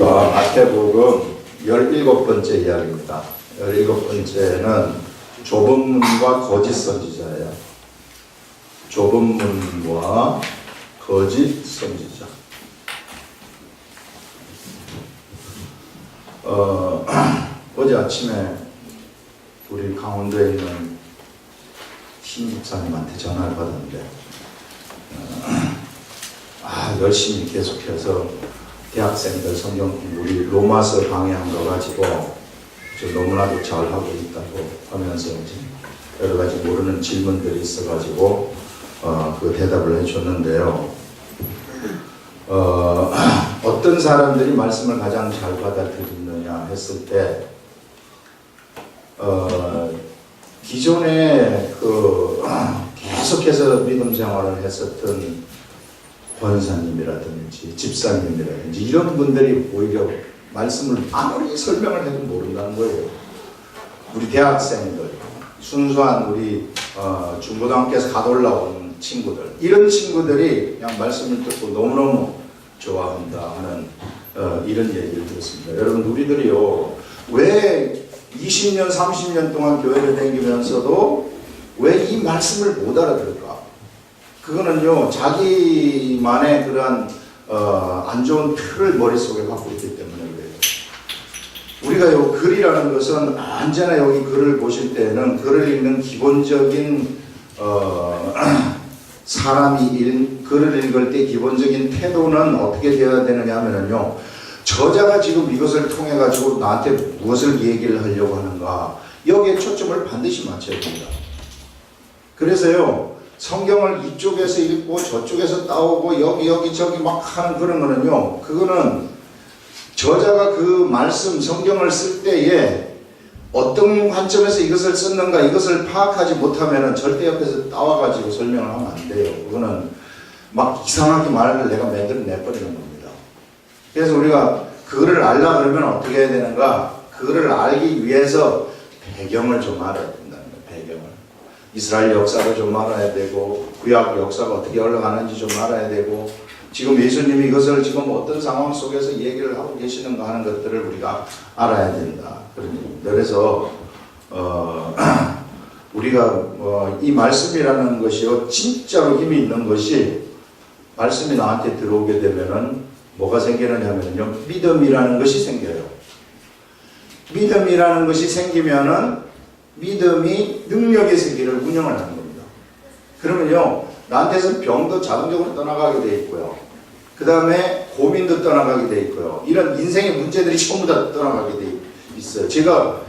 마태복음 17번째 이야기입니다. 17번째는 좁은 문과 거짓 선지자예요. 좁은 문과 거짓 선지자. 어제 아침에 우리 강원도에 있는 신 집사님한테 전화를 받았는데 열심히 계속해서 대학생들 성경 공부 우리 로마서 강의한 거 가지고 너무나도 잘하고 있다고 하면서 여러 가지 모르는 질문들이 있어가지고 그 대답을 해줬는데요. 어떤 사람들이 말씀을 가장 잘 받아들이느냐 했을 때 기존에 계속해서 믿음 생활을 했었던 권사님이라든지 집사님이라든지 이런 분들이 오히려 말씀을 아무리 설명을 해도 모른다는 거예요. 우리 대학생들, 순수한 우리 중고등학교에서 갓 올라온 친구들, 이런 친구들이 그냥 말씀을 듣고 너무너무 좋아한다 하는 이런 얘기를 들었습니다. 여러분, 우리들이요, 왜 20년, 30년 동안 교회를 다니면서도 왜 이 말씀을 못 알아들을까? 그거는요, 자기만의 그러한 안 좋은 틀을 머릿속에 갖고 있기 때문에 그래요. 우리가요, 글이라는 것은 언제나 여기 글을 보실 때는 글을 읽는 기본적인 사람이 글을 읽을 때 기본적인 태도는 어떻게 되어야 되느냐 하면요, 저자가 지금 이것을 통해 가지고 나한테 무엇을 얘기를 하려고 하는가, 여기에 초점을 반드시 맞춰야 됩니다. 그래서요, 성경을 이쪽에서 읽고 저쪽에서 따오고 여기저기 막 하는 그런 거는요, 그거는 저자가 그 말씀 성경을 쓸 때에 어떤 관점에서 이것을 썼는가 이것을 파악하지 못하면 절대 옆에서 따와가지고 설명을 하면 안 돼요. 그거는 막 이상하게 말을 내가 만들어 내버리는 겁니다. 그래서 우리가 그거를 알려고 그러면 어떻게 해야 되는가, 그거를 알기 위해서 배경을 좀 알아야 된다는 거예요. 배경을. 이스라엘 역사도 좀 알아야 되고, 구약 역사가 어떻게 흘러가는지 좀 알아야 되고, 지금 예수님이 이것을 지금 어떤 상황 속에서 얘기를 하고 계시는가 하는 것들을 우리가 알아야 된다. 그래서 우리가 이 말씀이라는 것이요, 진짜로 힘이 있는 것이, 말씀이 나한테 들어오게 되면은 뭐가 생기느냐면요, 믿음이라는 것이 생겨요. 믿음이라는 것이 생기면은 믿음이 능력의 세계를 운영을 하는 겁니다. 그러면요, 나한테서 병도 자동적으로 떠나가게 돼 있고요. 그 다음에 고민도 떠나가게 돼 있고요. 이런 인생의 문제들이 전부 다 떠나가게 돼 있어요. 제가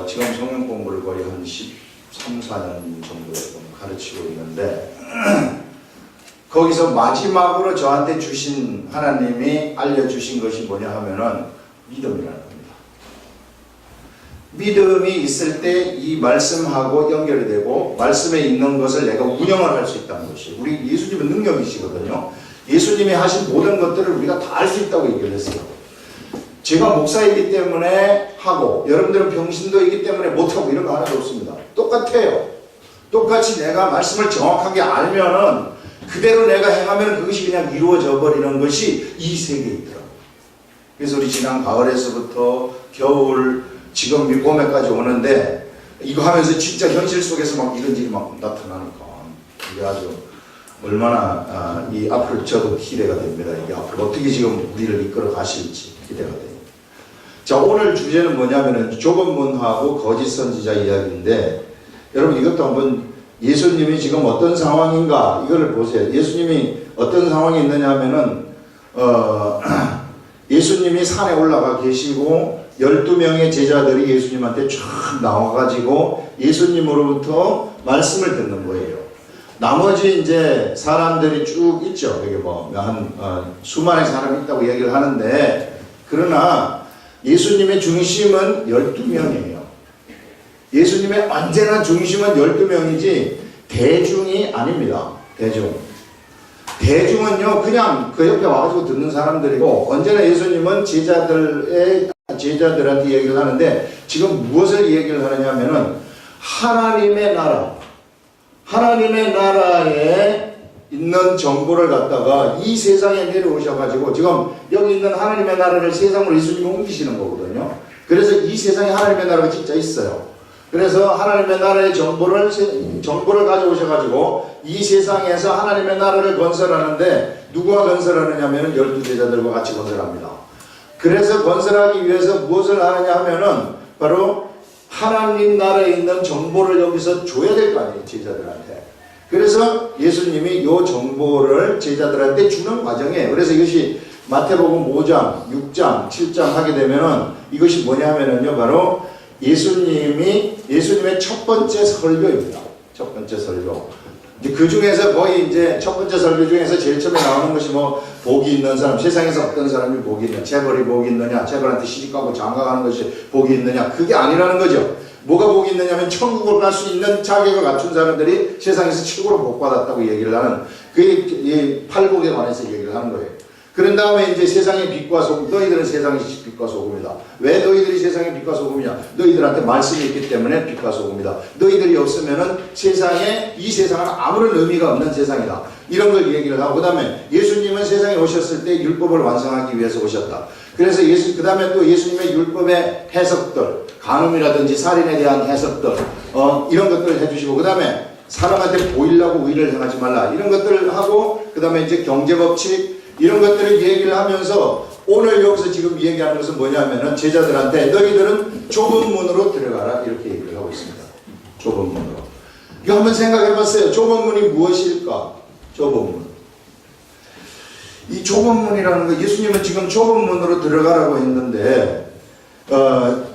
지금 성경 공부를 거의 한 13, 14년 정도에 가르치고 있는데 거기서 마지막으로 저한테 주신, 하나님이 알려주신 것이 뭐냐 하면은 믿음이라는 겁니다. 믿음이 있을 때 이 말씀하고 연결이 되고 말씀에 있는 것을 내가 운영을 할 수 있다는 것이에요. 우리 예수님은 능력이시거든요. 예수님이 하신 모든 것들을 우리가 다 할 수 있다고 얘기를 했어요. 제가 목사이기 때문에 하고 여러분들은 병신도이기 때문에 못하고 이런 거 하나도 없습니다. 똑같아요. 똑같이 내가 말씀을 정확하게 알면은 그대로 내가 행하면 그것이 그냥 이루어져 버리는 것이 이 세계에 있더라고요. 그래서 우리 지난 가을에서부터 겨울, 지금 봄에까지 오는데 이거 하면서 진짜 현실 속에서 막 이런 일이 막 나타나니까 이게 아주 얼마나 이 앞으로 저도 기대가 됩니다. 이게 앞으로 어떻게 지금 우리를 이끌어 가실지 기대가 돼요. 자, 오늘 주제는 뭐냐면은 좁은 문하고 거짓 선지자 이야기인데, 여러분 이것도 한번 예수님이 지금 어떤 상황인가 이거를 보세요. 예수님이 어떤 상황이 있느냐 하면은 예수님이 산에 올라가 계시고 12명의 제자들이 예수님한테 쫙 나와가지고 예수님으로부터 말씀을 듣는 거예요. 나머지 이제 사람들이 쭉 있죠. 여기 수많은 사람이 있다고 얘기를 하는데, 그러나 예수님의 중심은 12명이에요. 예수님의 언제나 중심은 12명이지 대중이 아닙니다. 대중은요, 그냥 그 옆에 와가지고 듣는 사람들이고, 언제나 예수님은 제자들한테 얘기를 하는데, 지금 무엇을 얘기를 하느냐면은 하나님의 나라에 있는 정보를 갖다가 이 세상에 내려오셔가지고 지금 여기 있는 하나님의 나라를 세상으로 예수님이 옮기시는 거거든요. 그래서 이 세상에 하나님의 나라가 진짜 있어요. 그래서 하나님의 나라의 정보를 가져오셔가지고 이 세상에서 하나님의 나라를 건설하는데 누구와 건설하느냐면 12제자들과 같이 건설합니다. 그래서 건설하기 위해서 무엇을 하느냐 하면은 바로 하나님 나라에 있는 정보를 여기서 줘야 될 거 아니에요, 제자들한테. 그래서 예수님이 이 정보를 제자들한테 주는 과정이에요. 그래서 이것이 마태복음 5장, 6장, 7장 하게 되면은 이것이 뭐냐 하면은요, 바로 예수님의 첫 번째 설교입니다. 첫 번째 설교. 이제 그 중에서 거의 이제 첫 번째 설교 중에서 제일 처음에 나오는 것이 뭐 복이 있는 사람, 세상에서 어떤 사람이 복이 있느냐, 재벌이 복이 있느냐, 재벌한테 시집가고 장가가는 것이 복이 있느냐, 그게 아니라는 거죠. 뭐가 복이 있느냐면 천국을 갈 수 있는 자격을 갖춘 사람들이 세상에서 최고로 복받았다고 얘기를 하는, 그게 팔복에 관해서 얘기를 하는 거예요. 그런 다음에 이제 세상의 빛과 소금, 너희들은 세상의 빛과 소금이다. 왜 너희들이 세상의 빛과 소금이냐? 너희들한테 말씀이 있기 때문에 빛과 소금이다. 너희들이 없으면은 이 세상은 아무런 의미가 없는 세상이다. 이런 걸 얘기를 하고, 그 다음에 예수님은 세상에 오셨을 때 율법을 완성하기 위해서 오셨다. 그래서 그 다음에 또 예수님의 율법의 해석들, 간음이라든지 살인에 대한 해석들, 이런 것들을 해주시고, 그 다음에 사람한테 보이려고 의를 행하지 말라. 이런 것들을 하고, 그 다음에 이제 경제법칙, 이런 것들을 얘기를 하면서 오늘 여기서 지금 얘기하는 것은 뭐냐면은 제자들한테 너희들은 좁은 문으로 들어가라. 이렇게 얘기를 하고 있습니다. 좁은 문으로. 이거 한번 생각해 봤어요. 좁은 문이 무엇일까? 좁은 문. 이 좁은 문이라는 거, 예수님은 지금 좁은 문으로 들어가라고 했는데,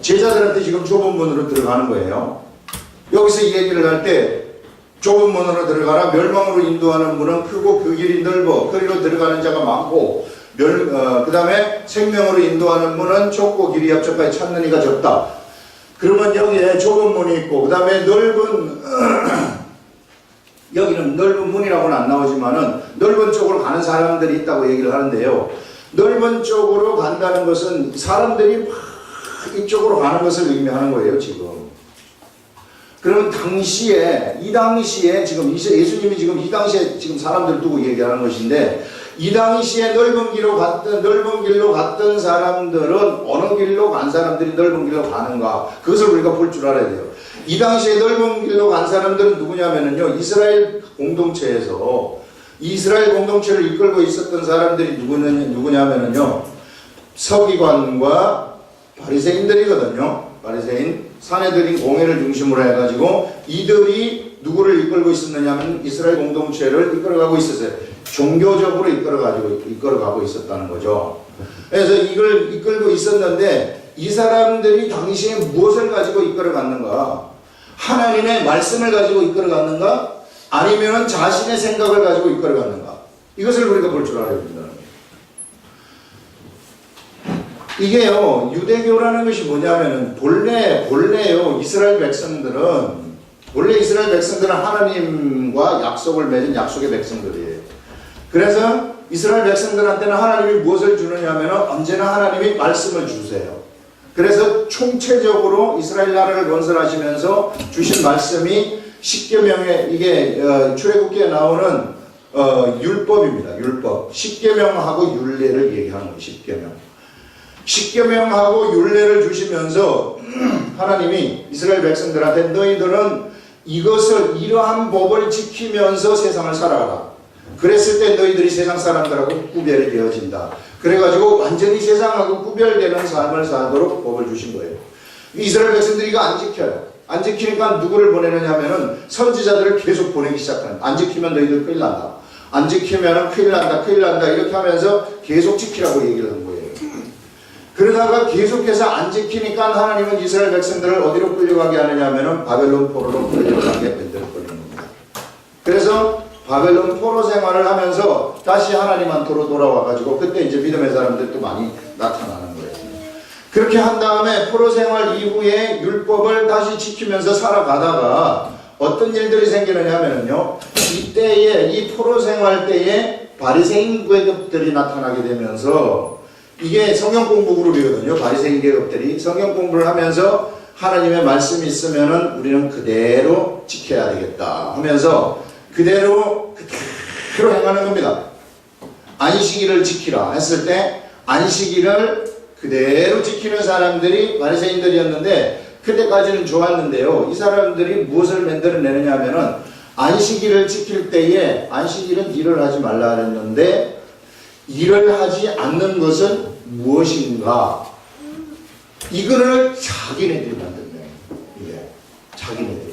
제자들한테 지금 좁은 문으로 들어가는 거예요. 여기서 이 얘기를 할 때, 좁은 문으로 들어가라. 멸망으로 인도하는 문은 크고 그 길이 넓어 거리로 들어가는 자가 많고, 그 다음에 생명으로 인도하는 문은 좁고 길이 협착하여 찾는 이가 적다. 그러면 여기에 좁은 문이 있고, 그 다음에 여기는 넓은 문이라고는 안 나오지만은 넓은 쪽으로 가는 사람들이 있다고 얘기를 하는데요. 넓은 쪽으로 간다는 것은 사람들이 막 이쪽으로 가는 것을 의미하는 거예요, 지금. 그러면 이 당시에 지금 예수님이 지금 이 당시에 지금 사람들 두고 얘기하는 것인데, 이 당시에 넓은 길로 갔던 사람들은 어느 길로 간 사람들이 넓은 길로 가는가, 그것을 우리가 볼 줄 알아야 돼요. 이 당시에 넓은 길로 간 사람들은 누구냐면요, 이스라엘 공동체를 이끌고 있었던 사람들이 누구냐면요, 서기관과 바리새인들이거든요. 바리새인, 산헤드린 공회를 중심으로 해가지고 이들이 누구를 이끌고 있었느냐면 이스라엘 공동체를 이끌어가고 있었어요. 종교적으로 이끌어가고 있었다는 거죠. 그래서 이걸 이끌고 있었는데, 이 사람들이 당시에 무엇을 가지고 이끌어갔는가? 하나님의 말씀을 가지고 이끌어갔는가? 아니면 자신의 생각을 가지고 이끌어갔는가? 이것을 우리가 볼 줄 알아야 됩니다. 이게요, 유대교라는 것이 뭐냐면은 본래요, 이스라엘 백성들은 하나님과 약속을 맺은 약속의 백성들이에요. 그래서 이스라엘 백성들한테는 하나님이 무엇을 주느냐면 언제나 하나님이 말씀을 주세요. 그래서 총체적으로 이스라엘 나라를 건설하시면서 주신 말씀이 십계명에, 이게 출애굽기에 나오는 율법입니다. 율법. 십계명하고 율례를 얘기하는 거예요. 십계명하고 율례를 주시면서 하나님이 이스라엘 백성들한테 너희들은 이러한 법을 지키면서 세상을 살아가라. 그랬을 때 너희들이 세상 사람들하고 구별이 되어진다. 그래가지고 완전히 세상하고 구별되는 삶을 살도록 법을 주신 거예요. 이스라엘 백성들이 이거 안 지켜요. 안 지키니까 누구를 보내느냐 하면은 선지자들을 계속 보내기 시작하는. 안 지키면 너희들 큰일 난다. 안 지키면 큰일 난다. 이렇게 하면서 계속 지키라고 얘기를 한 거예요. 그러다가 계속해서 안 지키니까 하나님은 이스라엘 백성들을 어디로 끌려가게 하느냐 하면은 바벨론 포로로 끌려가게 만들어 버리는 겁니다. 그래서 바벨론 포로 생활을 하면서 다시 하나님한테로 돌아와가지고 그때 이제 믿음의 사람들도 많이 나타나는 거예요. 그렇게 한 다음에 포로 생활 이후에 율법을 다시 지키면서 살아가다가 어떤 일들이 생기느냐 하면요, 이 포로 생활 때에 바리새인 계급들이 나타나게 되면서, 이게 성경 공부 그룹이거든요. 바리새인 계급들이 성경 공부를 하면서 하나님의 말씀이 있으면은 우리는 그대로 지켜야 되겠다 하면서 그대로 그대로 행하는 겁니다. 안식일을 지키라 했을 때 안식일을 그대로 지키는 사람들이 바리새인들이었는데 그때까지는 좋았는데요. 이 사람들이 무엇을 만들어내느냐 하면은 안식일을 지킬 때에 안식일은 일을 하지 말라 그랬는데 일을 하지 않는 것은 무엇인가? 이거를 자기네들이 만든 거예요. 이게 자기네들이.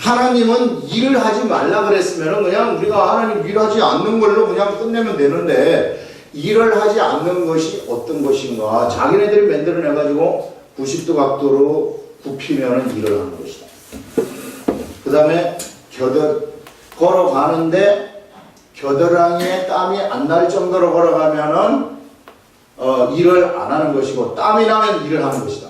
하나님은 일을 하지 말라 그랬으면 그냥 우리가 하나님 일하지 않는 걸로 그냥 끝내면 되는데 일을 하지 않는 것이 어떤 것인가? 자기네들이 만들어내가지고 90도 각도로 굽히면 일을 하는 것이다. 그 다음에 걸어가는데 겨드랑이에 땀이 안 날 정도로 걸어가면은 일을 안 하는 것이고 땀이 나면 일을 하는 것이다.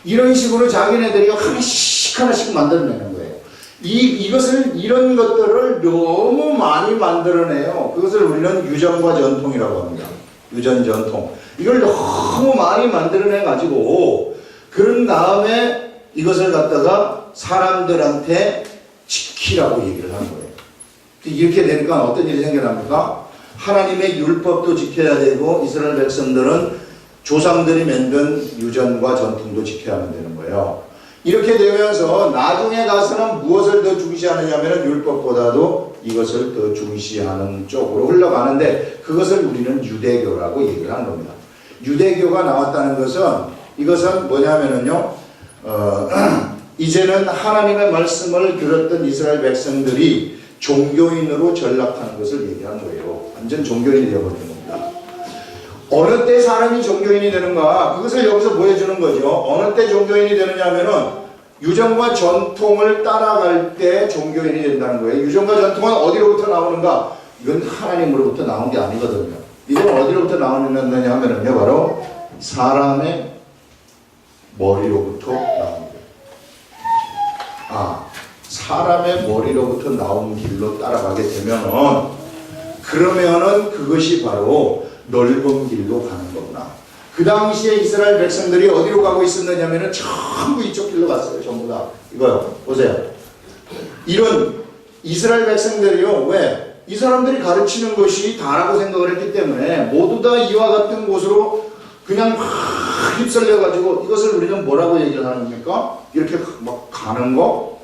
이런 식으로 자기네들이 하나씩 만들어내는 거예요. 이런 것들을 너무 많이 만들어내요. 그것을 우리는 유전과 전통이라고 합니다. 유전, 전통. 이걸 너무 많이 만들어내 가지고 그런 다음에 이것을 갖다가 사람들한테 지키라고 얘기를 하는 거예요. 이렇게 되니까 어떤 일이 생겨납니까? 하나님의 율법도 지켜야 되고 이스라엘 백성들은 조상들이 만든 유전과 전통도 지켜야만 되는 거예요. 이렇게 되면서 나중에 가서는 무엇을 더 중시하느냐면 율법보다도 이것을 더 중시하는 쪽으로 흘러가는데 그것을 우리는 유대교라고 얘기를 하는 겁니다. 유대교가 나왔다는 것은 이것은 뭐냐면요 이제는 하나님의 말씀을 들었던 이스라엘 백성들이 종교인으로 전락하는 것을 얘기하는 거예요. 완전 종교인이 되어버리는 겁니다. 어느 때 사람이 종교인이 되는가? 그것을 여기서 보여주는 거죠. 어느 때 종교인이 되느냐 하면은 유전과 전통을 따라갈 때 종교인이 된다는 거예요. 유전과 전통은 어디로부터 나오는가? 이건 하나님으로부터 나온 게 아니거든요. 이건 어디로부터 나오느냐 하면은요, 바로 사람의 머리로부터 나옵니다. 사람의 머리로부터 나온 길로 따라가게 되면은, 그러면은 그것이 바로 넓은 길로 가는 거구나. 그 당시에 이스라엘 백성들이 어디로 가고 있었느냐면은 전부 이쪽 길로 갔어요. 전부 다. 이거요. 보세요. 이런 이스라엘 백성들이요. 왜? 이 사람들이 가르치는 것이 다라고 생각을 했기 때문에 모두 다 이와 같은 곳으로 그냥 막 휩쓸려가지고 이것을 우리는 뭐라고 얘기를 하는 겁니까? 이렇게 막 가는 거?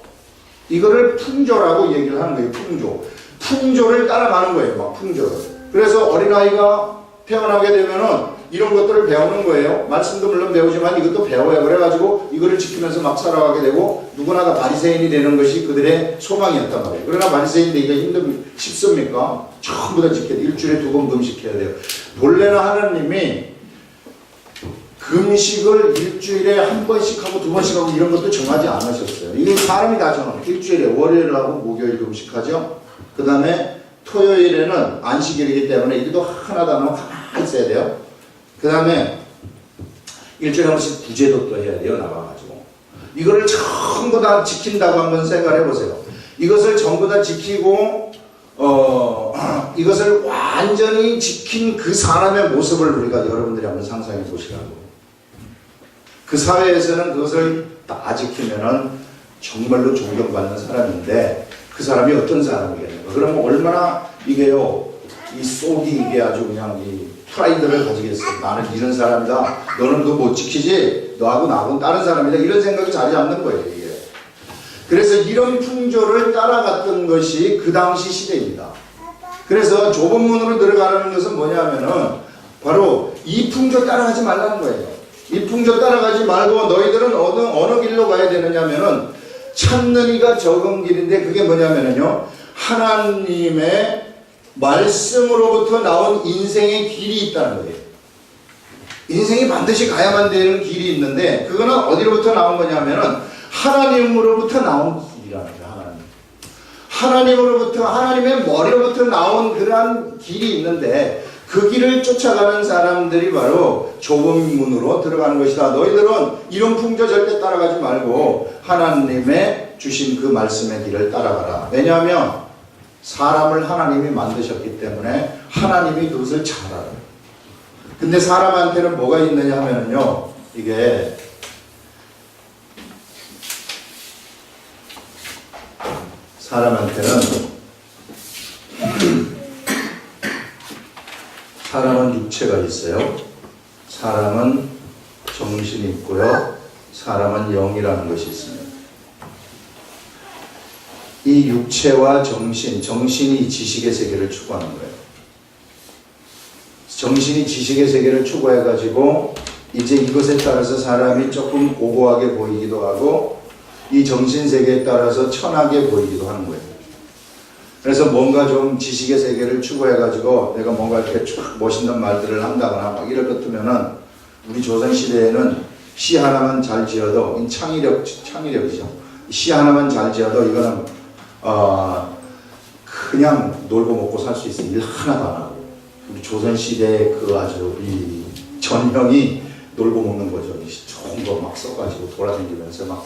이거를 풍조라고 얘기를 하는 거예요. 풍조. 풍조를 따라가는 거예요. 막 풍조를. 그래서 어린아이가 태어나게 되면은 이런 것들을 배우는 거예요. 말씀도 물론 배우지만 이것도 배워요. 그래가지고 이거를 지키면서 막 살아가게 되고 누구나 다 바리새인이 되는 것이 그들의 소망이었단 말이에요. 그러나 바리새인 되기가 쉽습니까? 전부 다 지켜야 돼요. 일주일에 2번 금식해야 돼요. 본래는 하나님이 금식을 일주일에 1번씩 하고 2번씩 하고 이런 것도 정하지 않으셨어요. 이게 사람이 다 정합니다. 일주일에 월요일 하고 목요일 금식하죠. 그 다음에 토요일에는 안식일이기 때문에 이것도 하나 있어야 돼요. 그 다음에 일주일에 한 번씩 부제도 또 해야 돼요. 나가가지고 이거를 전부 다 지킨다고 한번 생각해 보세요. 이것을 전부 다 지키고 이것을 완전히 지킨 그 사람의 모습을 우리가 여러분들이 한번 상상해 보시라고. 그 사회에서는 그것을 다 지키면은 정말로 존경받는 사람인데 그 사람이 어떤 사람이겠는가? 그러면 얼마나 이게요, 이 속이 이게 아주 그냥 이 프라이드를 가지겠어. 나는 이런 사람이다. 너는 그거 못 지키지? 너하고 나하고는 다른 사람이다. 이런 생각이 자리 잡는 거예요, 이게. 그래서 이런 풍조를 따라갔던 것이 그 당시 시대입니다. 그래서 좁은 문으로 들어가는 것은 뭐냐면은 바로 이 풍조 따라가지 말라는 거예요. 이 풍조 따라가지 말고 너희들은 어느 길로 가야 되느냐면은 찾는 이가 적은 길인데 그게 뭐냐면은요, 하나님의 말씀으로부터 나온 인생의 길이 있다는 거예요. 인생이 반드시 가야만 되는 길이 있는데 그거는 어디로부터 나온 거냐면은 하나님으로부터 나온 길이라는 거예요. 하나님으로부터, 하나님의 머리로부터 나온 그러한 길이 있는데 그 길을 쫓아가는 사람들이 바로 좁은 문으로 들어가는 것이다. 너희들은 이런 풍조 절대 따라가지 말고 하나님의 주신 그 말씀의 길을 따라가라. 왜냐하면 사람을 하나님이 만드셨기 때문에 하나님이 그것을 잘 알아요. 근데 사람한테는 뭐가 있느냐 하면요, 이게 사람한테는 사람은 육체가 있어요. 사람은 정신이 있고요. 사람은 영이라는 것이 있습니다. 이 육체와 정신이 지식의 세계를 추구하는 거예요. 정신이 지식의 세계를 추구해가지고 이제 이것에 따라서 사람이 조금 고고하게 보이기도 하고 이 정신세계에 따라서 천하게 보이기도 하는 거예요. 그래서 뭔가 좀 지식의 세계를 추구해가지고 내가 뭔가 이렇게 쭉 멋있는 말들을 한다거나 막 이럴 것 같으면은 우리 조선시대에는 시 하나만 잘 지어도 창의력이죠. 시 하나만 잘 지어도 이거는 그냥 놀고 먹고 살 수 있어요. 일 하나도 안 하고. 우리 조선시대의 그 아주 이 전형이 놀고 먹는 거죠. 좋은 거 막 써가지고 돌아다니면서 막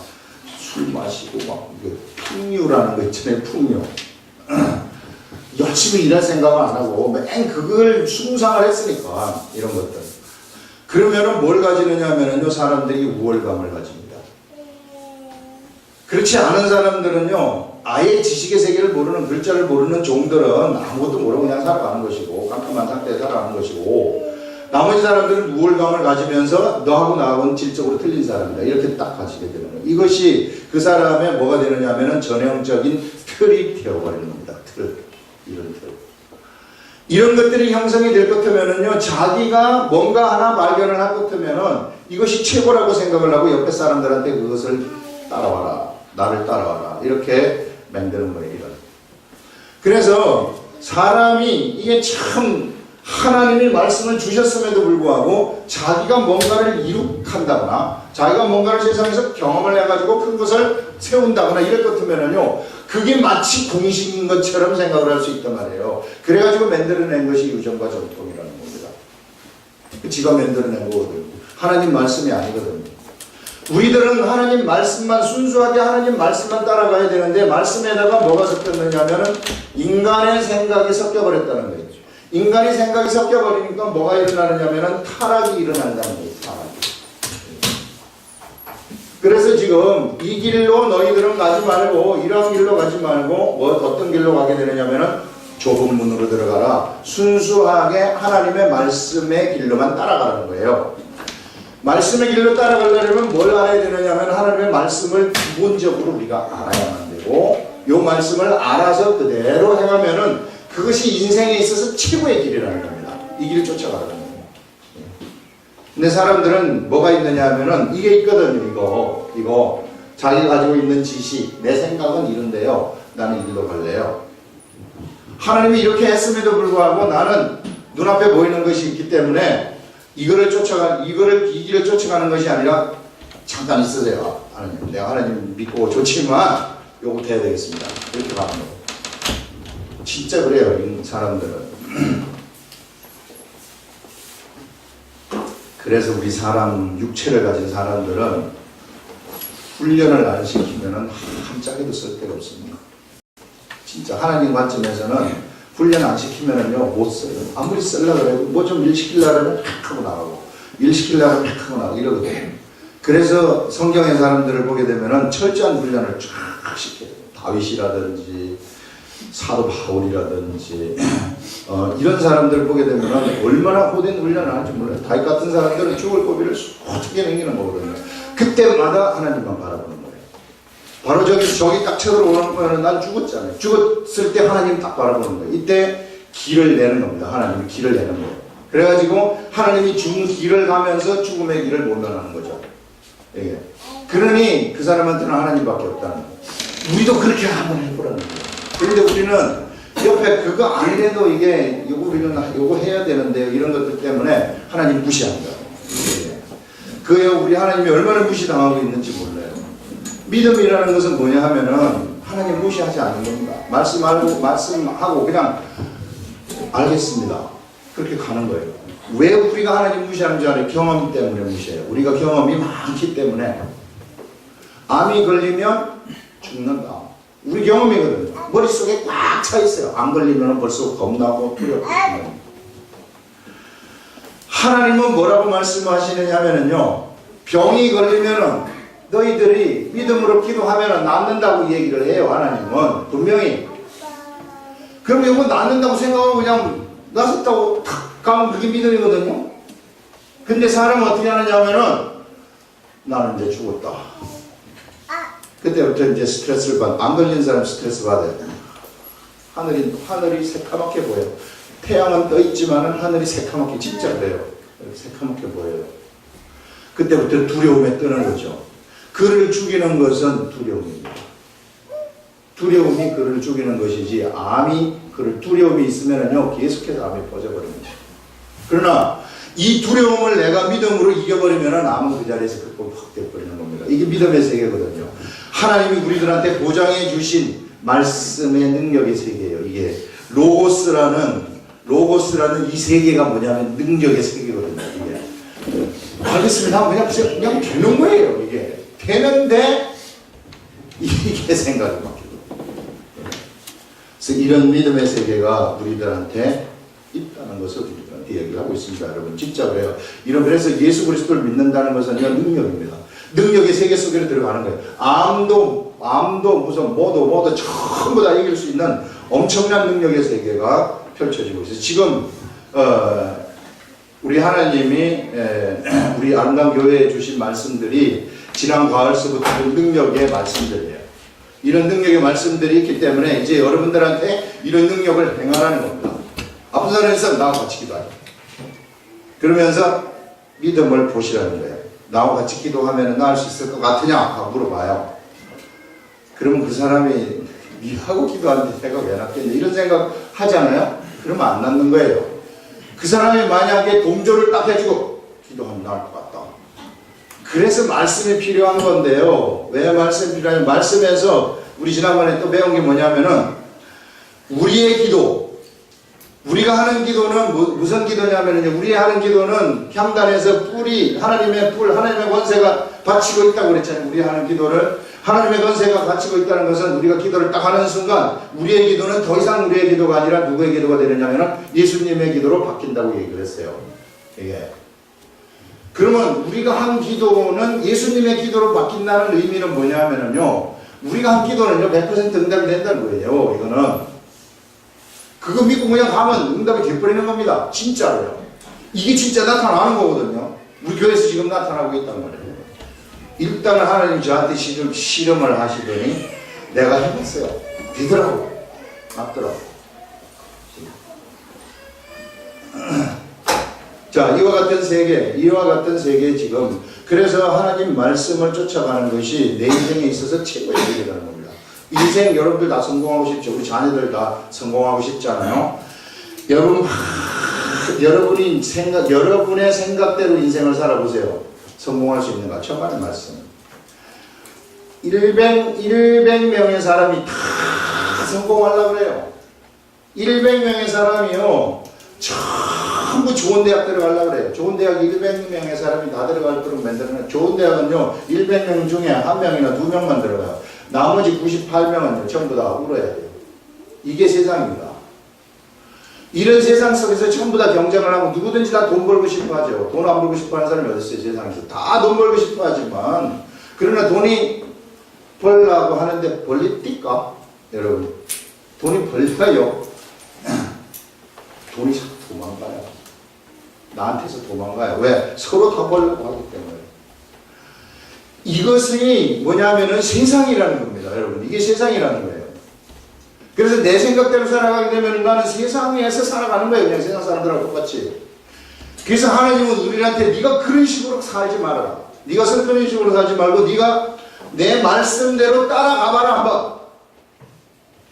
술 마시고 막 풍류라는 거 있잖아요. 풍류. 열심히 일할 생각을 안 하고 맨 그걸 숭상을 했으니까 이런 것들. 그러면은 뭘 가지느냐 하면은요, 사람들이 우월감을 가집니다. 그렇지 않은 사람들은요, 아예 지식의 세계를 모르는, 글자를 모르는 종들은 아무것도 모르고 그냥 살아가는 것이고, 깜깜한 상태에 살아가는 것이고, 나머지 사람들은 우월감을 가지면서 너하고 나하고는 질적으로 틀린 사람이다. 이렇게 딱 가지게 되는 거예요. 이것이 그 사람의 뭐가 되느냐 하면은 전형적인 틀이 되어버리는 겁니다. 이런 틀. 이런 것들이 형성이 될 것 같으면은요, 자기가 뭔가 하나 발견을 할 것 같으면은 이것이 최고라고 생각을 하고 옆에 사람들한테 그것을 따라와라. 나를 따라와라. 이렇게 만드는 거예요, 이런. 그래서 사람이 이게 참 하나님이 말씀을 주셨음에도 불구하고 자기가 뭔가를 이룩한다거나 자기가 뭔가를 세상에서 경험을 해가지고 큰 것을 세운다거나 이럴 것 같으면은요, 그게 마치 공식인 것처럼 생각을 할 수 있단 말이에요. 그래가지고 만들어낸 것이 유전과 전통이라는 겁니다. 지가 만들어낸 거거든요. 하나님 말씀이 아니거든요. 우리들은 하나님 말씀만, 순수하게 하나님 말씀만 따라가야 되는데, 말씀에다가 뭐가 섞였느냐 하면은 인간의 생각이 섞여버렸다는 거예요. 인간이 생각이 섞여버리니까 뭐가 일어나느냐 하면은 타락이 일어난다는 거예요. 타락이. 그래서 지금 이 길로 너희들은 가지 말고, 이런 길로 가지 말고, 어떤 길로 가게 되느냐면은 좁은 문으로 들어가라. 순수하게 하나님의 말씀의 길로만 따라가는 거예요. 말씀의 길로 따라가려면 뭘 알아야 되느냐면 하나님의 말씀을 기본적으로 우리가 알아야만 되고, 이 말씀을 알아서 그대로 행하면은 그것이 인생에 있어서 최고의 길이라는 겁니다. 이 길을 쫓아가라는 거예요. 근데 사람들은 뭐가 있느냐 하면은 이게 있거든요. 이거 자기가 가지고 있는 지식, 내 생각은 이런데요, 나는 이 길로 갈래요. 하나님이 이렇게 했음에도 불구하고 나는 눈앞에 보이는 것이 있기 때문에 이 길을 쫓아가는 것이 아니라 잠깐 있으세요. 하나님, 내가 하나님 믿고 좋지만 요거부터 해야 되겠습니다. 이렇게 가는 거예요. 진짜 그래요, 이 사람들은. 그래서 우리 사람, 육체를 가진 사람들은 훈련을 안 시키면은 한 짝에도 쓸 데가 없습니다. 진짜 하나님 관점에서는 훈련 안 시키면은요, 못 써요. 아무리 쓰려고 그래도 뭐 좀 일 시키려면 하고 나가고, 일 시키려면 하고 나가고 이러거든요. 그래서 성경의 사람들을 보게 되면은 철저한 훈련을 쫙 시켜요. 다윗이라든지, 사도 바울이라든지, 이런 사람들 보게 되면 얼마나 고된 훈련을 하는지 몰라요. 다윗 같은 사람들은 죽을 고비를 어떻게 넘기는 거거든요. 그때마다 하나님만 바라보는 거예요. 바로 저기 딱 쳐들어오는 거는 난 죽었잖아요. 죽었을 때 하나님 딱 바라보는 거예요. 이때 길을 내는 겁니다. 하나님이 길을 내는 거예요. 그래가지고 하나님이 준 길을 가면서 죽음의 길을 모면하는 거죠. 예. 그러니 그 사람한테는 하나님밖에 없다는 거예요. 우리도 그렇게 한번 해보라는 거예요. 그런데 우리는 옆에 그거 안 해도 이게 요거 해야 되는데 이런 것들 때문에 하나님 무시한다. 그에 우리 하나님이 얼마나 무시당하고 있는지 몰라요. 믿음이라는 것은 뭐냐 하면은 하나님 무시하지 않는 겁니다. 말씀하고 그냥 알겠습니다. 그렇게 가는 거예요. 왜 우리가 하나님 무시하는 줄 알아요? 경험 때문에 무시해요. 우리가 경험이 많기 때문에. 암이 걸리면 죽는다. 우리 경험이거든요. 머릿속에 꽉 차 있어요. 안 걸리면 벌써 겁나고 두렵고. 하나님은 뭐라고 말씀하시느냐 하면요, 병이 걸리면은 너희들이 믿음으로 기도하면 낫는다고 얘기를 해요. 하나님은 분명히. 그럼 이거 낫는다고 생각하고 그냥 낫았다고 탁 그러면 그게 믿음이거든요. 근데 사람은 어떻게 하느냐 하면은 나는 이제 죽었다. 그때부터 이제 스트레스를 안 걸린 사람 스트레스 받아요. 하늘이 새까맣게 보여요. 태양은 떠 있지만은 하늘이 새까맣게 진짜 그래요. 새까맣게 보여요. 그때부터 두려움에 뜨는 거죠. 그를 죽이는 것은 두려움입니다. 두려움이 그를 죽이는 것이지 두려움이 있으면은요 계속해서 암이 퍼져버립니다. 그러나 이 두려움을 내가 믿음으로 이겨버리면은 암은 그 자리에서 극복이 확 돼버리는 겁니다. 이게 믿음의 세계거든요. 하나님이 우리들한테 보장해 주신 말씀의 능력의 세계예요. 이게 로고스라는 이 세계가 뭐냐면 능력의 세계거든요. 이게 알겠습니다. 그냥 되는 거예요. 이게 되는데 이게 생각이 바뀌고. 그래서 이런 믿음의 세계가 우리들한테 있다는 것을 우리들한테 얘기를 하고 있습니다. 여러분 진짜 그래요. 그래서 예수 그리스도를 믿는다는 것은 능력입니다. 능력의 세계 속으로 들어가는 거예요. 암도 무슨 뭐도 전부 다 이길 수 있는 엄청난 능력의 세계가 펼쳐지고 있어요. 지금 우리 하나님이 우리 아름다운 교회에 주신 말씀들이 지난 가을서부터 능력의 말씀들이에요. 이런 능력의 말씀들이 있기 때문에 이제 여러분들한테 이런 능력을 행하라는 겁니다. 아픈 사람에서 나와 같이 기도하라. 그러면서 믿음을 보시라는 거예요. 나와 같이 기도하면 나을 수 있을 것 같으냐? 물어봐요. 그러면 그 사람이 니하고 기도하는데 내가 왜 낫겠냐? 이런 생각 하잖아요? 그러면 안 낫는 거예요. 그 사람이 만약에 동조를 딱 해주고 기도하면 나을 것 같다. 그래서 말씀이 필요한 건데요. 왜 말씀이 필요하냐면 말씀에서 우리 지난번에 또 배운 게 뭐냐면은 우리의 기도, 우리가 하는 기도는 무슨 기도냐면요. 우리 하는 기도는 향단에서 하나님의 권세가 받치고 있다고 그랬잖아요. 우리 하는 기도를 하나님의 권세가 받치고 있다는 것은 우리가 기도를 딱 하는 순간 우리의 기도는 더 이상 우리의 기도가 아니라 누구의 기도가 되느냐면은 예수님의 기도로 바뀐다고 얘기를 했어요. 이게. 그러면 우리가 한 기도는 예수님의 기도로 바뀐다는 의미는 뭐냐면요. 우리가 한 기도는요 100% 응답이 된다는 거예요. 이거는. 그거 믿고 그냥 가면 응답이 돼버리는 겁니다. 진짜로요. 이게 진짜 나타나는 거거든요. 우리 교회에서 지금 나타나고 있단 말이에요. 일단은 하나님 저한테 실험을 하시더니 내가 해봤어요. 되더라고. 맞더라고. 자, 이와 같은 세계 지금 그래서 하나님 말씀을 쫓아가는 것이 내 인생에 있어서 최고의 일이라는 겁니다. 인생 여러분들 다 성공하고 싶죠. 우리 자녀들 다 성공하고 싶잖아요. 여러분의 생각대로 인생을 살아보세요. 성공할 수 있는가? 천만의 말씀. 100명의 사람이 다 성공하려고 그래요. 100명의 사람이요. 전부 좋은 대학 들어가려고 그래요. 좋은 대학 100명의 사람이 다 들어가도록 만들어놔요. 좋은 대학은요. 100명 중에 1명이나 2명만 들어가요. 나머지 98명은 전부 다 울어야 돼요. 이게 세상입니다. 이런 세상 속에서 전부 다 경쟁을 하고 누구든지 다 돈 벌고 싶어 하죠. 돈 안 벌고 싶어 하는 사람이 어디 있어요, 세상에서. 다 돈 벌고 싶어 하지만, 그러나 돈이 벌라고 하는데 벌립니까? 여러분. 돈이 벌려요. 돈이 자꾸 도망가요. 나한테서 도망가요. 왜? 서로 다 벌려고 하기 때문에. 이것이 뭐냐면은 세상이라는 겁니다, 여러분. 이게 세상이라는 거예요. 그래서 내 생각대로 살아가게 되면 나는 세상에서 살아가는 거예요. 그냥 세상 사람들하고 똑같이. 그래서 하나님은 우리한테 네가 그런 식으로 살지 말아라. 네가 슬픈 식으로 살지 말고 네가 내 말씀대로 따라가봐라 한번.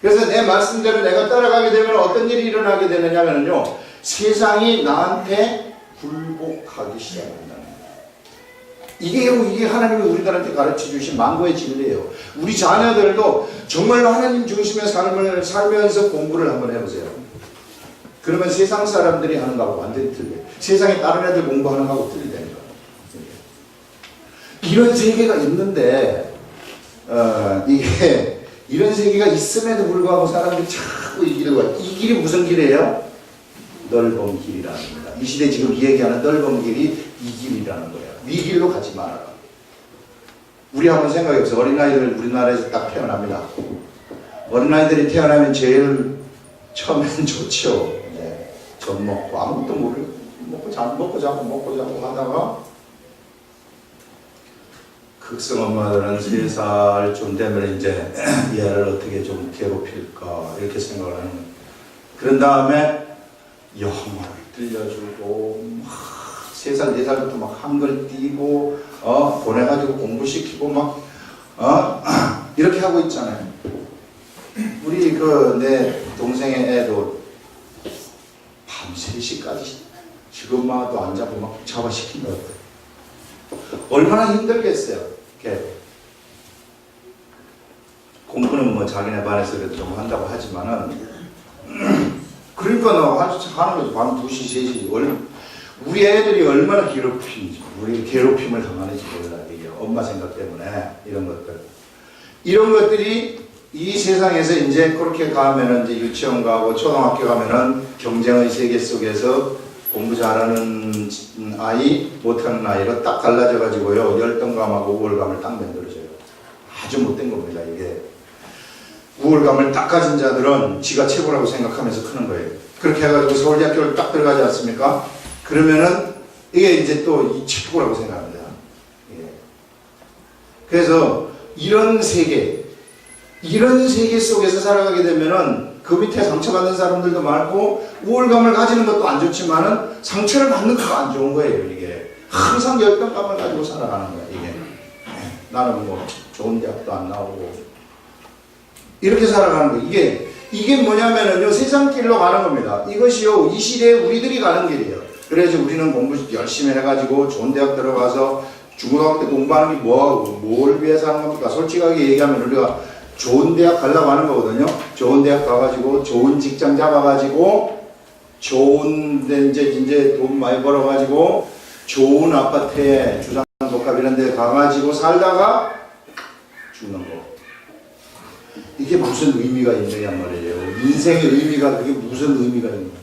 그래서 내 말씀대로 내가 따라가게 되면 어떤 일이 일어나게 되느냐면요. 세상이 나한테 굴복하기 시작합니다. 이게 하나님이 우리들한테 가르쳐 주신 만고의 진리예요. 우리 자녀들도 정말로 하나님 중심의 삶을 살면서 공부를 한번 해보세요. 그러면 세상 사람들이 하는 거하고 완전히 틀려요. 세상에 다른 애들 공부하는 거하고 틀리다니까. 이런 세계가 있는데 이게 이런 세계가 있음에도 불구하고 사람들이 자꾸 이 길을 가요. 이 길이 무슨 길이에요? 넓은 길이라는 겁니다. 이 시대 지금 얘기하는 넓은 길이 이 길이라는 거예요. 네 길로 가지 말아라. 우리 한번 생각해보세요. 어린아이들 우리나라에서 딱 태어납니다. 어린아이들이 태어나면 제일 처음엔 좋죠. 네. 젖 먹고 아무것도 모르고 먹고 자고 하다가 극성 엄마들은 3살 좀 되면 이제 얘를 어떻게 좀 괴롭힐까 이렇게 생각을 하는 거예요. 그런 다음에 영어를 들려주고 막 3살, 4살부터 막 한글 띄고 보내가지고 공부시키고 막 이렇게 하고 있잖아요. 우리 내 동생의 애도 밤 3시까지 지금마도 안 자고 막 잡아시킨 것 같아요. 얼마나 힘들겠어요. 이렇게 공부는 뭐 자기네 반에서 그래도 좀 한다고 하지만은 그러니까 하는 거죠. 밤 2시, 3시. 우리 애들이 얼마나 괴롭힌지, 우리 괴롭힘을 당하는지 몰라. 이게 엄마 생각 때문에 이런 것들. 이런 것들이 이 세상에서 이제 그렇게 가면은 이제 유치원 가고 초등학교 가면은 경쟁의 세계 속에서 공부 잘하는 아이, 못하는 아이로 딱 갈라져가지고요. 열등감하고 우월감을 딱 만들어줘요. 아주 못된 겁니다, 이게. 우월감을 딱 가진 자들은 지가 최고라고 생각하면서 크는 거예요. 그렇게 해가지고 서울대학교를 딱 들어가지 않습니까? 그러면은 이게 이제 또 이 최고라고 생각합니다. 예. 그래서 이런 세계 속에서 살아가게 되면은 그 밑에 상처받는 사람들도 많고 우월감을 가지는 것도 안 좋지만은 상처를 받는 것도 안 좋은 거예요. 이게 항상 열등감을 가지고 살아가는 거예요. 이게 나는 뭐 좋은 대학도 안 나오고 이렇게 살아가는 거예요. 이게 뭐냐면은요, 세상 길로 가는 겁니다. 이것이요, 이 시대에 우리들이 가는 길이에요. 그래서 우리는 공부 열심히 해가지고 좋은 대학 들어가서 중고등학교 때 공부하는 게 뭘 위해서 하는 겁니까? 솔직하게 얘기하면 우리가 좋은 대학 가려고 하는 거거든요. 좋은 대학 가가지고 좋은 직장 잡아가지고 좋은 데 이제 돈 많이 벌어가지고 좋은 아파트에 주상복합 이런 데 가가지고 살다가 죽는 거. 이게 무슨 의미가 있느냐 말이에요. 인생의 의미가 그게 무슨 의미가 있느냐.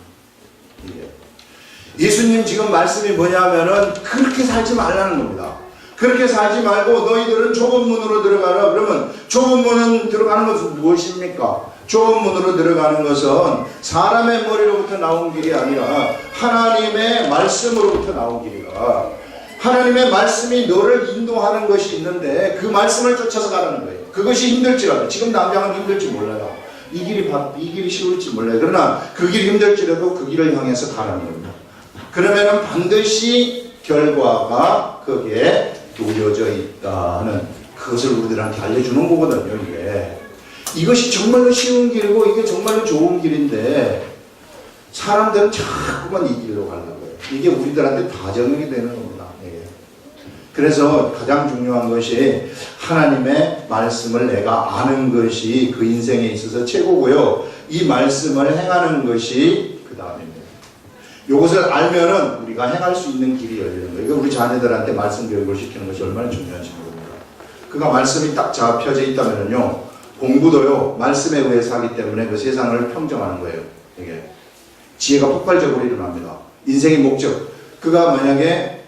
예수님 지금 말씀이 뭐냐면은 그렇게 살지 말라는 겁니다. 그렇게 살지 말고 너희들은 좁은 문으로 들어가라. 그러면 좁은 문은 들어가는 것은 무엇입니까? 좁은 문으로 들어가는 것은 사람의 머리로부터 나온 길이 아니라 하나님의 말씀으로부터 나온 길이라. 하나님의 말씀이 너를 인도하는 것이 있는데 그 말씀을 쫓아서 가라는 거예요. 그것이 힘들지라도, 지금 당장은 힘들지 몰라요. 이 길이 쉬울지 몰라요. 그러나 그 길이 힘들지라도 그 길을 향해서 가라는 겁니다. 그러면은 반드시 결과가 거기에 놓여져 있다는 그것을 우리들한테 알려주는 거거든요. 이것이 정말로 쉬운 길이고 이게 정말로 좋은 길인데 사람들은 자꾸만 이 길로 가려고 해요. 이게 우리들한테 다 적용이 되는 겁니다. 그래서 가장 중요한 것이 하나님의 말씀을 내가 아는 것이 그 인생에 있어서 최고고요. 이 말씀을 행하는 것이 그 다음입니다. 이것을 알면은 우리가 행할 수 있는 길이 열리는 거예요. 우리 자녀들한테 말씀 교육을 시키는 것이 얼마나 중요한지 모릅니다. 그가 말씀이 딱 잡혀져 있다면요, 공부도요 말씀에 의해서 하기 때문에 그 세상을 평정하는 거예요. 이게 지혜가 폭발적으로 일어납니다. 인생의 목적. 그가 만약에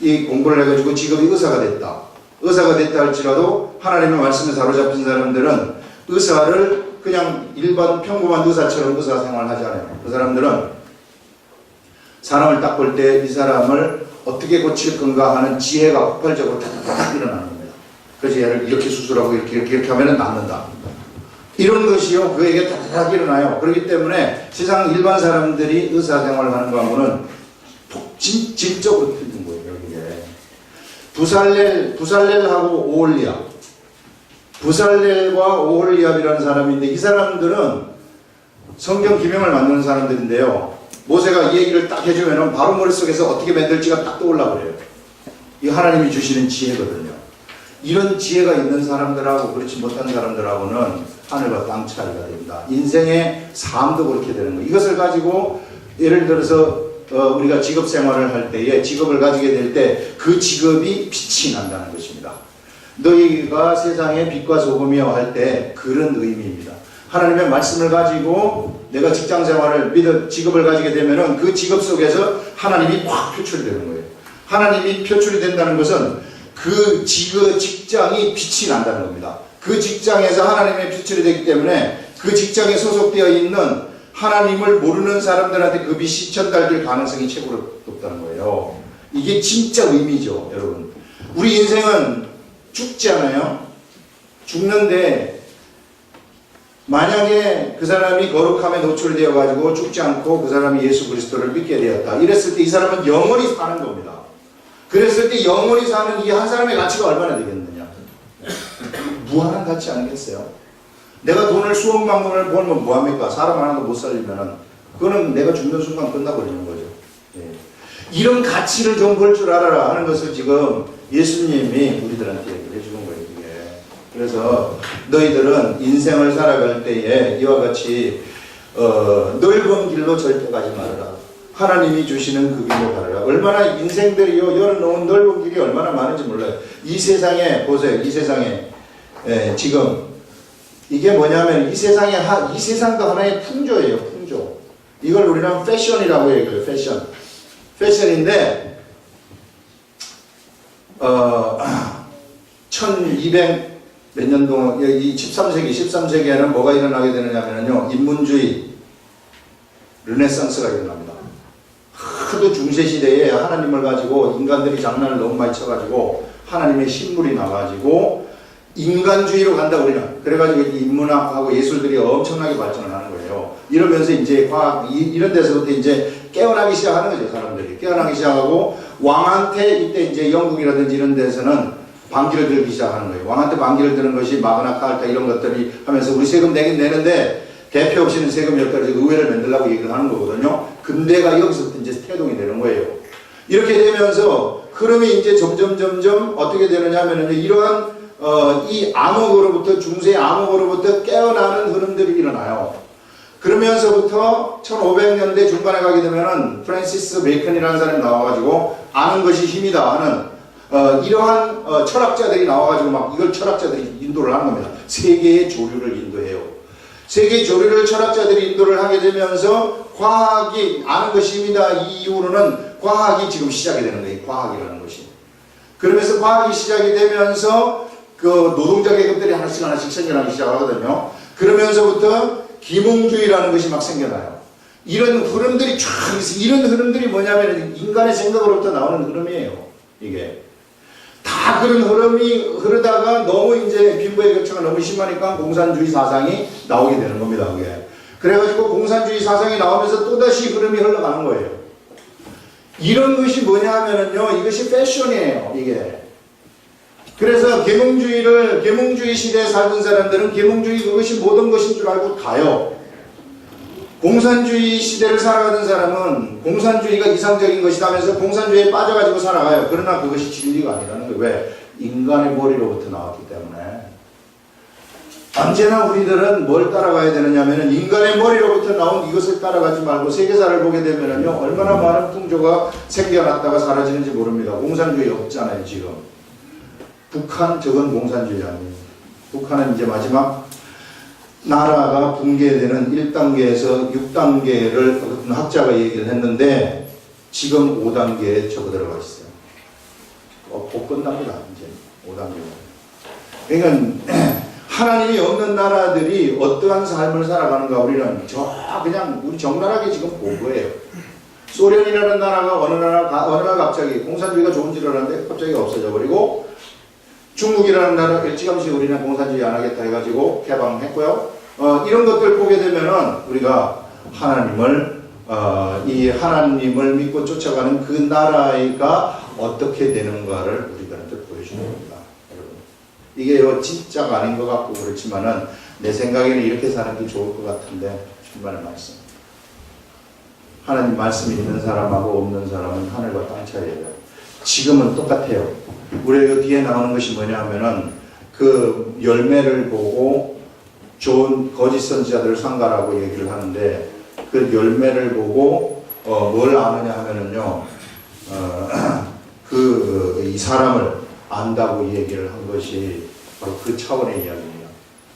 이 공부를 해가지고 직업이 의사가 됐다. 의사가 됐다 할지라도 하나님의 말씀에 사로잡힌 사람들은 의사를 그냥 일반 평범한 의사처럼 의사 생활하지 않아요. 그 사람들은 사람을 딱 볼 때 이 사람을 어떻게 고칠 건가 하는 지혜가 폭발적으로 탁탁탁 일어나는 겁니다. 그래서 얘를 이렇게 수술하고 이렇게 하면 낫는다. 이런 것이요, 그에게 탁탁 일어나요. 그렇기 때문에 세상 일반 사람들이 의사 생활을 하는 거하고는 질적으로 틀린 거예요. 부살렐하고 오홀리압. 부살렐과 오홀리압이라는 사람인데 이 사람들은 성경 기명을 만드는 사람들인데요. 모세가 이 얘기를 딱 해주면 바로 머릿속에서 어떻게 만들지가 딱 떠올라 버려요. 이 하나님이 주시는 지혜거든요. 이런 지혜가 있는 사람들하고 그렇지 못한 사람들하고는 하늘과 땅 차이가 됩니다. 인생의 삶도 그렇게 되는 거예요. 이것을 가지고 예를 들어서 우리가 직업 생활을 할 때에 직업을 가지게 될 때 그 직업이 빛이 난다는 것입니다. 너희가 세상의 빛과 소금이여 할 때 그런 의미입니다. 하나님의 말씀을 가지고 내가 직장 생활을 직업을 가지게 되면은 그 직업 속에서 하나님이 확 표출되는 거예요. 하나님이 표출이 된다는 것은 그 직장이 빛이 난다는 겁니다. 그 직장에서 하나님의 표출이 되기 때문에 그 직장에 소속되어 있는 하나님을 모르는 사람들한테 그 빛이 전달될 가능성이 최고로 높다는 거예요. 이게 진짜 의미죠, 여러분. 우리 인생은 죽지 않아요? 죽는데 만약에 그 사람이 거룩함에 노출되어 가지고 죽지 않고 그 사람이 예수 그리스도를 믿게 되었다. 이랬을 때 이 사람은 영원히 사는 겁니다. 그랬을 때 영원히 사는 이 한 사람의 가치가 얼마나 되겠느냐? 무한한 가치 아니겠어요? 내가 돈을 수억만 원을 벌면 뭐합니까? 사람 하나도 못 살리면은 그거는 내가 죽는 순간 끝나버리는 거죠. 예. 이런 가치를 좀 볼 줄 알아라 하는 것을 지금 예수님이 우리들한테 얘기를 해주는 거예요. 이게. 그래서 너희들은 인생을 살아갈 때에 이와 같이 넓은 길로 절대 가지 말아라. 하나님이 주시는 그 길로 가라. 얼마나 인생들이 열어놓은 넓은 길이 얼마나 많은지 몰라요. 이 세상에 보세요. 이 세상에 지금 이게 뭐냐면 이 세상도 하나의 풍조예요. 풍조. 이걸 우리는 패션이라고 얘기해요. 패션인데 1200 몇 년도 이 13세기에는 뭐가 일어나게 되느냐면요. 인문주의 르네상스가 일어납니다. 하도 중세시대에 하나님을 가지고 인간들이 장난을 너무 많이 쳐가지고 하나님의 신물이 나가지고 인간주의로 간다 우리는. 그래가지고 인문학하고 예술들이 엄청나게 발전을 하는 거예요. 이러면서 이제 과학 이런 데서부터 이제 깨어나기 시작하는 거죠. 사람들이 깨어나기 시작하고 왕한테 이때 이제 영국이라든지 이런 데서는 반기를 들기 시작하는 거예요. 왕한테 반기를 드는 것이 마그나 카르타 이런 것들이 하면서 우리 세금 내긴 내는데 대표 없이는 세금 몇 가지 의회를 만들라고 얘기를 하는 거거든요. 근대가 여기서부터 이제 태동이 되는 거예요. 이렇게 되면서 흐름이 이제 점점 어떻게 되느냐 하면은 이러한 이 암흑으로부터 중세 암흑으로부터 깨어나는 흐름들이 일어나요. 그러면서부터 1500년대 중반에 가게 되면은 프랜시스 베이컨이라는 사람이 나와가지고 아는 것이 힘이다 하는 이러한 철학자들이 나와가지고 막 이걸 철학자들이 인도를 하는 겁니다. 세계의 조류를 인도해요. 세계 조류를 철학자들이 인도를 하게 되면서 과학이 아는 것이 힘이다 이 이후로는 과학이 지금 시작이 되는 거예요. 과학이라는 것이. 그러면서 과학이 시작이 되면서 그 노동자 계급들이 하나씩 생겨나기 시작하거든요. 그러면서부터 기몽주의라는 것이 막 생겨나요. 이런 흐름들이 쫙 있어요. 이런 흐름들이 뭐냐면 인간의 생각으로부터 나오는 흐름이에요. 이게. 다 그런 흐름이 흐르다가 너무 이제 빈부의 격차가 너무 심하니까 공산주의 사상이 나오게 되는 겁니다. 그게. 그래가지고 공산주의 사상이 나오면서 또다시 흐름이 흘러가는 거예요. 이런 것이 뭐냐 하면은요, 이것이 패션이에요. 이게. 그래서 계몽주의 시대에 살던 사람들은 계몽주의 그것이 모든 것인 줄 알고 가요. 공산주의 시대를 살아가던 사람은 공산주의가 이상적인 것이다 하면서 공산주의에 빠져가지고 살아가요. 그러나 그것이 진리가 아니라는 거예요. 왜? 인간의 머리로부터 나왔기 때문에. 언제나 우리들은 뭘 따라가야 되느냐 하면 인간의 머리로부터 나온 이것을 따라가지 말고 세계사를 보게 되면요 얼마나 많은 풍조가 생겨났다가 사라지는지 모릅니다. 공산주의 없잖아요 지금. 북한 저건 공산주의 아니에요. 북한은 이제 마지막 나라가 붕괴되는 1단계에서 6단계를 어떤 학자가 얘기를 했는데 지금 5단계에 접어들어가 있어요. 곧 끝납니다. 이제 5단계가. 그러니까 하나님이 없는 나라들이 어떠한 삶을 살아가는가 우리는 그냥 우리 적나라하게 지금 본 거예요. 소련이라는 나라가 어느 날 갑자기 공산주의가 좋은 줄 알았는데 갑자기 없어져 버리고 중국이라는 나라 일찌감치 우리는 공산주의 안 하겠다 해가지고 개방했고요. 이런 것들 보게 되면은 우리가 이 하나님을 믿고 쫓아가는 그 나라가 어떻게 되는가를 우리들한테 보여주는 겁니다. 여러분. 이게 진짜가 아닌 것 같고 그렇지만은 내 생각에는 이렇게 사는 게 좋을 것 같은데 주님의 말씀. 하나님 말씀이 있는 사람하고 없는 사람은 하늘과 땅 차이예요. 지금은 똑같아요. 우리가 뒤에 나오는 것이 뭐냐 하면은 그 열매를 보고 좋은 거짓 선지자들을 상가라고 얘기를 하는데 그 열매를 보고 뭘 아느냐 하면은요 이 사람을 안다고 얘기를 한 것이 바로 그 차원의 이야기입니다.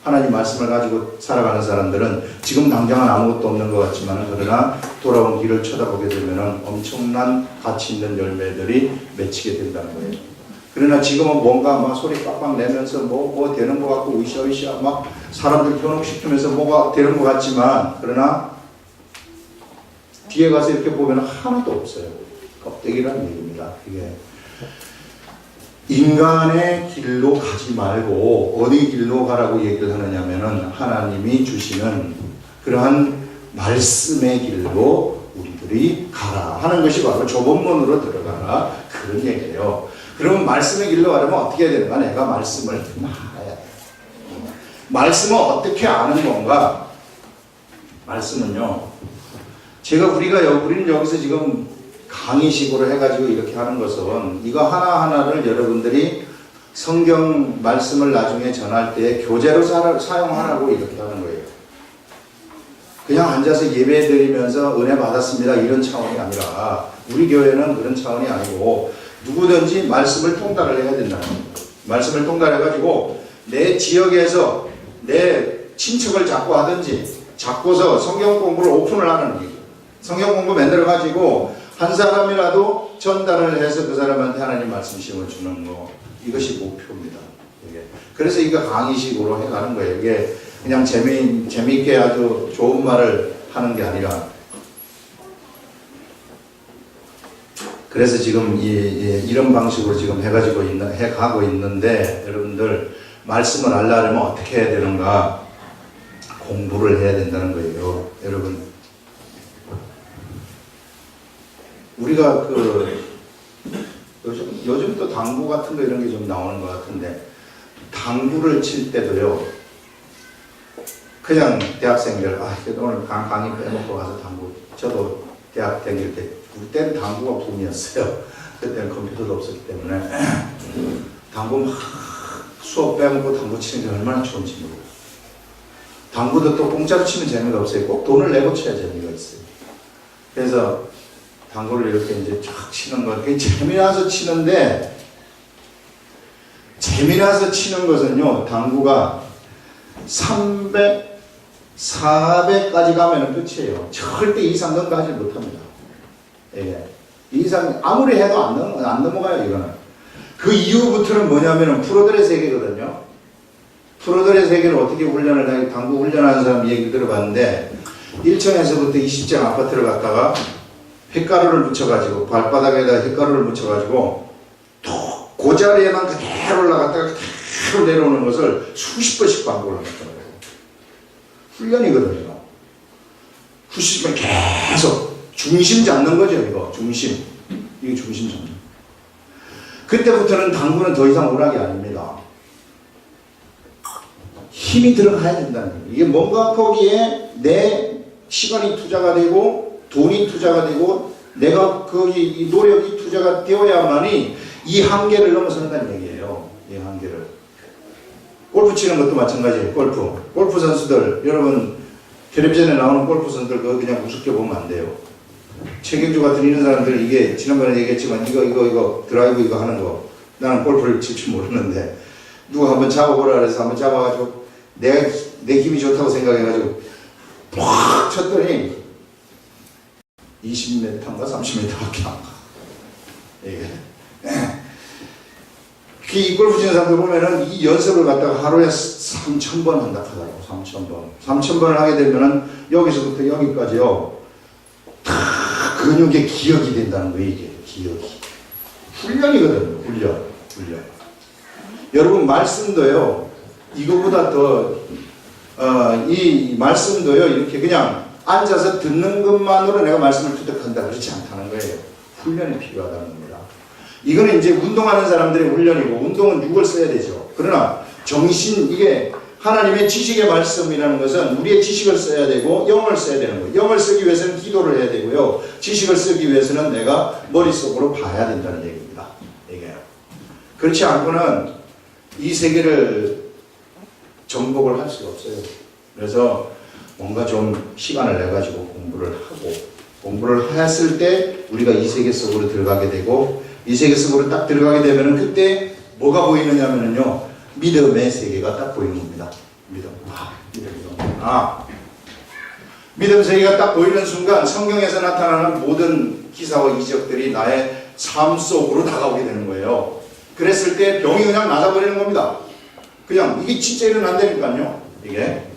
하나님 말씀을 가지고 살아가는 사람들은 지금 당장은 아무것도 없는 것 같지만 그러나 돌아온 길을 쳐다보게 되면 엄청난 가치 있는 열매들이 맺히게 된다는 거예요. 그러나 지금은 뭔가 막 소리 빡빡 내면서 뭐 되는 것 같고 으쌰으쌰 막 사람들 현혹시키면서 뭐가 되는 것 같지만 그러나 뒤에 가서 이렇게 보면 하나도 없어요. 껍데기라는 얘기입니다. 이게 인간의 길로 가지 말고 어디 길로 가라고 얘기를 하느냐면은 하나님이 주시는 그러한 말씀의 길로 우리들이 가라 하는 것이 바로 좁은 문으로 들어가라 그런 얘기예요. 그러면 말씀의 길로 가려면 어떻게 해야 되는가? 내가 말씀을 알아야 돼. 말씀은 어떻게 아는 건가? 말씀은요. 우리는 여기서 지금 강의식으로 해가지고 이렇게 하는 것은 이거 하나하나를 여러분들이 성경 말씀을 나중에 전할 때 교재로 사용하라고 이렇게 하는 거예요. 그냥 앉아서 예배 드리면서 은혜 받았습니다 이런 차원이 아니라 우리 교회는 그런 차원이 아니고 누구든지 말씀을 통달을 해야 된다는 겁니다. 말씀을 통달해가지고 내 지역에서 내 친척을 잡고 하든지 잡고서 성경 공부를 오픈을 하는 얘기. 성경 공부 만들어가지고 한 사람이라도 전달을 해서 그 사람한테 하나님 말씀 심어주는 거 이것이 목표입니다. 이게. 그래서 이거 강의식으로 해가는 거예요. 이게 그냥 재미있게 아주 좋은 말을 하는 게 아니라 그래서 지금 이런 방식으로 지금 해가고 있는데 여러분들 말씀을 알려면 어떻게 해야 되는가 공부를 해야 된다는 거예요. 여러분 우리가 요즘 또 당구 같은 거 이런 게 좀 나오는 것 같은데 당구를 칠 때도요 그냥 대학생들 오늘 강의 빼먹고 가서 당구 저도 대학 다닐 때 우리 때는 당구가 붐이었어요. 그때는 컴퓨터도 없었기 때문에 당구 막 수업 빼먹고 당구 치는 게 얼마나 좋은지 모르겠어요. 당구도 또 공짜로 치면 재미가 없어요. 꼭 돈을 내고 쳐야 재미가 있어요. 그래서 당구를 이렇게 이제 쫙 치는 거, 그게 재미나서 치는데, 재미나서 치는 것은요, 당구가 300, 400까지 가면 끝이에요. 절대 이상 넘어가지 못합니다. 예. 이상, 아무리 해도 안 넘어가요, 이거는. 그 이후부터는 뭐냐면은 프로들의 세계거든요. 프로들의 세계를 어떻게 훈련을, 당구 훈련하는 사람 얘기 들어봤는데, 1층에서부터 20층 아파트를 갔다가, 휘가루를 묻혀가지고 발바닥에다 휘가루를 묻혀가지고 톡 그 자리에만 그대로 올라갔다가 그대로 내려오는 것을 수십 번씩 반복을 했더라고요. 훈련이거든요. 수십 번 계속 중심 잡는 거죠. 이거 중심. 이게 중심 잡는. 그때부터는 당구는 더 이상 오락이 아닙니다. 힘이 들어가야 된다는 거예요. 이게 뭔가 거기에 내 시간이 투자가 되고 돈이 투자가 되고 내가 이 노력이 투자가 되어야만이 이 한계를 넘어선다는 얘기예요. 이 한계를. 골프 치는 것도 마찬가지예요. 골프 선수들 여러분 텔레비전에 나오는 골프 선수들 그거 그냥 우습게 보면 안 돼요. 최경주 같은 이런 사람들 이게 지난번에 얘기했지만 이거 드라이브 이거 하는 거 나는 골프를 칠 줄 모르는데 누가 한번 잡아보라 그래서 한번 잡아가지고 내 힘이 좋다고 생각해가지고 팍 쳤더니 20m인가 30m밖에 안 가. 이게. 이 골프 치는 사람들 보면은 이 연습을 갖다가 하루에 3,000번 한다 하더라고. 3,000번. 3,000번을 하게 되면은 여기서부터 여기까지요. 다 근육의 기억이 된다는 거예요, 이게. 기억이. 훈련이거든요. 훈련. 여러분, 말씀도요, 이거보다 더, 이 말씀도요, 이렇게 그냥 앉아서 듣는 것만으로 내가 말씀을 투득한다 그렇지 않다는 거예요. 훈련이 필요하다는 겁니다. 이거는 이제 운동하는 사람들의 훈련이고 운동은 육을 써야 되죠. 그러나 정신 이게 하나님의 지식의 말씀이라는 것은 우리의 지식을 써야 되고 영을 써야 되는 거예요. 영을 쓰기 위해서는 기도를 해야 되고요. 지식을 쓰기 위해서는 내가 머릿속으로 봐야 된다는 얘기입니다. 이게 그렇지 않고는 이 세계를 정복을 할 수가 없어요. 그래서 뭔가 좀 시간을 내가지고 공부를 했을 때 우리가 이 세계 속으로 들어가게 되고 이 세계 속으로 딱 들어가게 되면은 그때 뭐가 보이느냐면은요 믿음의 세계가 딱 보이는 겁니다. 믿음 세계가 딱 보이는 순간 성경에서 나타나는 모든 기사와 이적들이 나의 삶 속으로 다가오게 되는 거예요. 그랬을 때 병이 그냥 나가버리는 겁니다. 그냥 이게 진짜 일어난다니까요. 이게.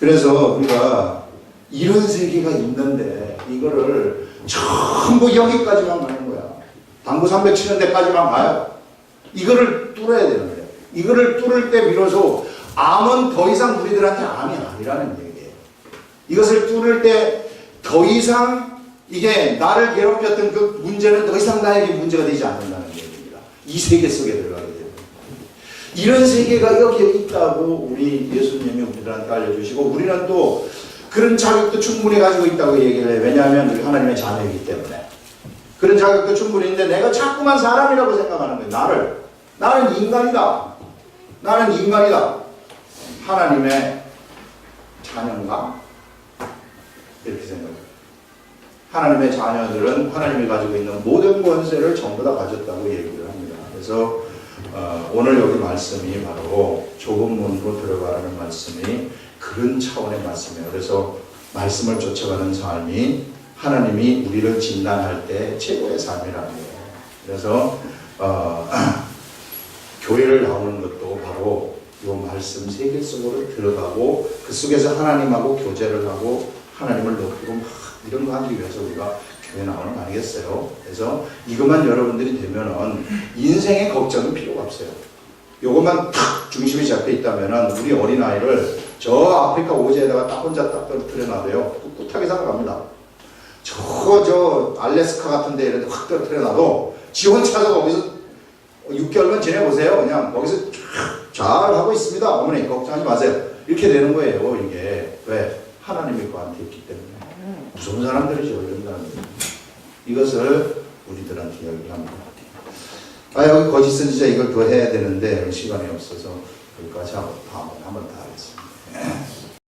그래서 우리가 이런 세계가 있는데 이거를 전부 여기까지만 가는 거야. 당구 300치는 데까지만 가요. 이거를 뚫어야 되는 거예요. 이거를 뚫을 때 비로소 암은 더 이상 우리들한테 암이 아니라는 얘기예요. 이것을 뚫을 때 더 이상 이게 나를 괴롭혔던 그 문제는 더 이상 나에게 문제가 되지 않는다는 얘기입니다. 이 세계 속에 들어가게 됩니다. 이런 세계가 여기에 있다고 우리 예수님이 우리들한테 알려주시고, 우리는 또 그런 자격도 충분히 가지고 있다고 얘기를 해요. 왜냐하면 우리 하나님의 자녀이기 때문에. 그런 자격도 충분히 있는데 내가 자꾸만 사람이라고 생각하는 거예요. 나는 인간이다. 나는 인간이다. 하나님의 자녀인가? 이렇게 생각해요. 하나님의 자녀들은 하나님이 가지고 있는 모든 권세를 전부 다 가졌다고 얘기를 합니다. 그래서 오늘 여기 말씀이 바로 좁은 문으로 들어가라는 말씀이 그런 차원의 말씀이에요. 그래서 말씀을 쫓아가는 삶이 하나님이 우리를 진단할 때 최고의 삶이라는 거예요. 그래서 교회를 나오는 것도 바로 이 말씀 세계 속으로 들어가고 그 속에서 하나님하고 교제를 하고 하나님을 높이고 막 이런 거 하기 위해서 우리가 교회 나오는 거 아니겠어요? 그래서 이것만 여러분들이 되면은 인생의 걱정은 필요가 없어요. 요것만 탁 중심이 잡혀 있다면은 우리 어린아이를 저 아프리카 오지에다가 딱 혼자 딱 떨어뜨려놔도요 꿋꿋하게 살아갑니다. 저 알래스카 같은 데 이런 데 확 떨어뜨려놔도 지 혼자서 거기서 6개월만 지내보세요. 그냥 거기서 잘 하고 있습니다. 어머니 걱정하지 마세요. 이렇게 되는 거예요. 이게 왜? 하나님이 그한테 있기 때문에. 무서운 사람들이죠. 이런 사람들. 이것을 우리들한테 이야기를 합니다. 여기 거짓 선지자 이걸 더 해야 되는데 시간이 없어서 여기까지 하고 한번 더 하겠습니다.